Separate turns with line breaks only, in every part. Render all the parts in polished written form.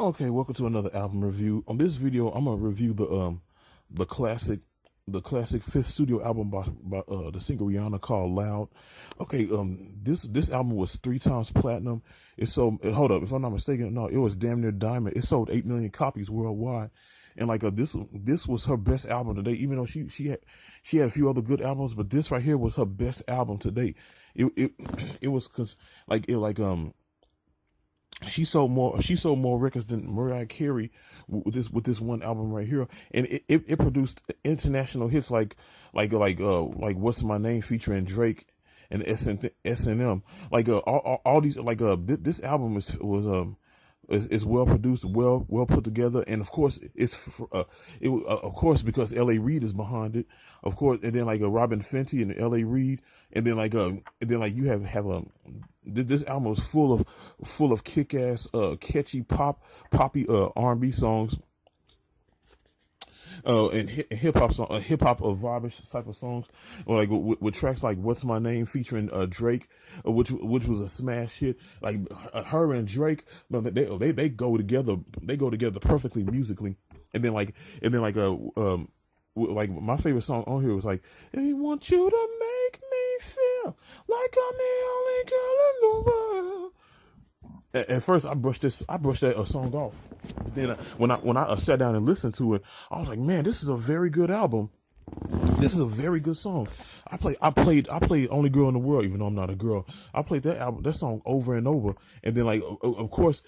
Okay, welcome to another album review. On this video, I'm gonna review the classic fifth studio album by the singer Rihanna called Loud. Okay, this album was 3 times platinum. It sold, hold up, if I'm not mistaken, no, it was damn near diamond. It sold 8 million copies worldwide. And like this was her best album to date. Even though she had a few other good albums, but this right here was her best album to date. It was cause like it like she sold more records than Mariah Carey with this one album right here, and it produced international hits like What's My Name featuring Drake and S&M. Like all these this album is well produced, well put together, and of course of course because L.A. Reid is behind it, of course, and then like Robin Fenty and L.A. Reid, and then you have this album is full of kick-ass catchy poppy R&B songs. And hip hop vibe type of songs, or like with tracks like "What's My Name" featuring Drake, which was a smash hit. Like her and Drake, they go together. They go together perfectly musically. And then like my favorite song on here was like, "I want you to make me feel like I'm the only girl in the world." At first, I brushed that song off. But then when I sat down and listened to it, I was like, man, this is a very good album. This is a very good song. I played Only Girl in the World, even though I'm not a girl. I played that song over and over. And then like of course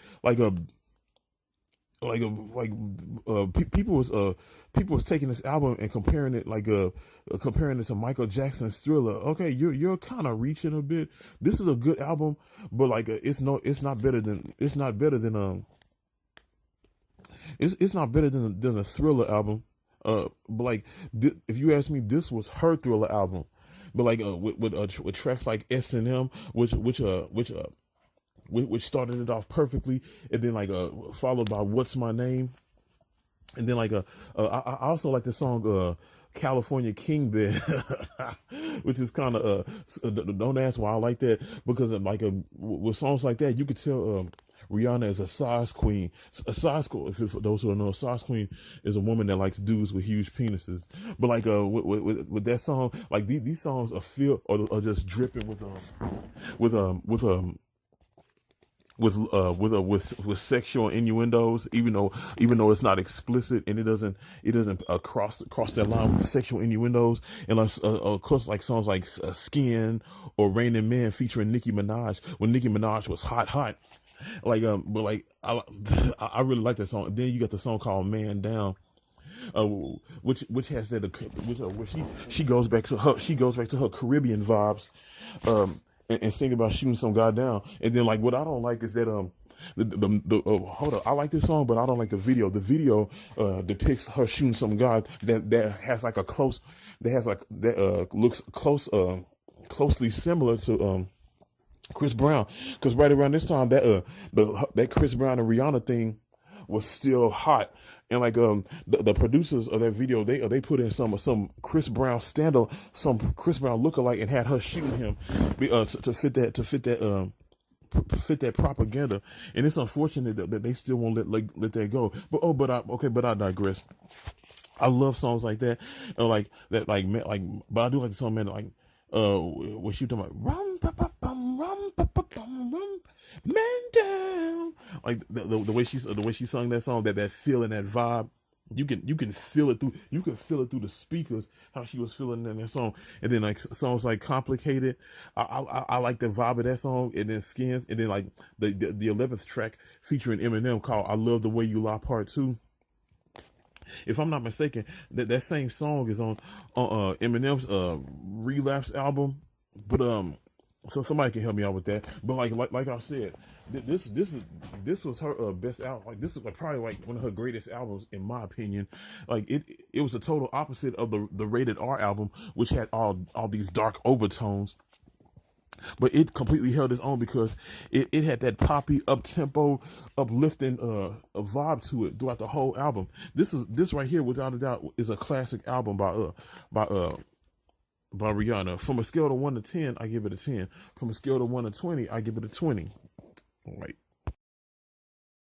people was taking this album and comparing it comparing it to Michael Jackson's Thriller. Okay, you're kind of reaching a bit. This is a good album, but like it's not better than the Thriller album. But like if you ask me, this was her Thriller album. But like with tracks like S&M, which started it off perfectly, and then like followed by What's My Name, and then like I also like the song California King Bed, which is kind of don't ask why I like that, because with songs like that you could tell Rihanna is a size queen. A size queen, for those who don't know, a size queen is a woman that likes dudes with huge penises. But like with that song, like these songs are filled or just dripping with sexual innuendos, even though it's not explicit, and it doesn't cross that line with the sexual innuendos. And of course, like songs like Skin or Raining Men featuring Nicki Minaj, when Nicki Minaj was hot. Like but like I really like that song. And then you got the song called Man Down, which has that where she goes back to her Caribbean vibes, and sing about shooting some guy down. And then like what I don't like is that hold up, I like this song, but I don't like the video. The video depicts her shooting some guy that has like looks closely similar to Chris Brown, because right around this time that Chris Brown and Rihanna thing was still hot. And like the producers of that video, they put in some Chris Brown some Chris Brown lookalike, and had her shooting him to fit that propaganda. And it's unfortunate that they still won't let that go. But I digress. I love songs like that, like that, but I do like the song, man, like what you talking about, rum pa pa bum rum pa pa bum rum man down, like the way she sung that song, that feel and that vibe. You can feel it through the speakers, how she was feeling in that song. And then like songs like Complicated, I like the vibe of that song. And then Skins, and then like the 11th track featuring Eminem called I Love the Way You Lie Part 2. If I'm not mistaken, that same song is on Eminem's Relapse album. But so somebody can help me out with that. But like I said, this was her best album. Like this is probably like one of her greatest albums in my opinion. Like it was the total opposite of the Rated R album, which had all these dark overtones. But it completely held its own because it had that poppy, up-tempo, uplifting a vibe to it throughout the whole album. This right here, without a doubt, is a classic album by Rihanna. From a scale of 1 to 10, I give it a 10. From a scale of 1 to 20, I give it a 20. All right.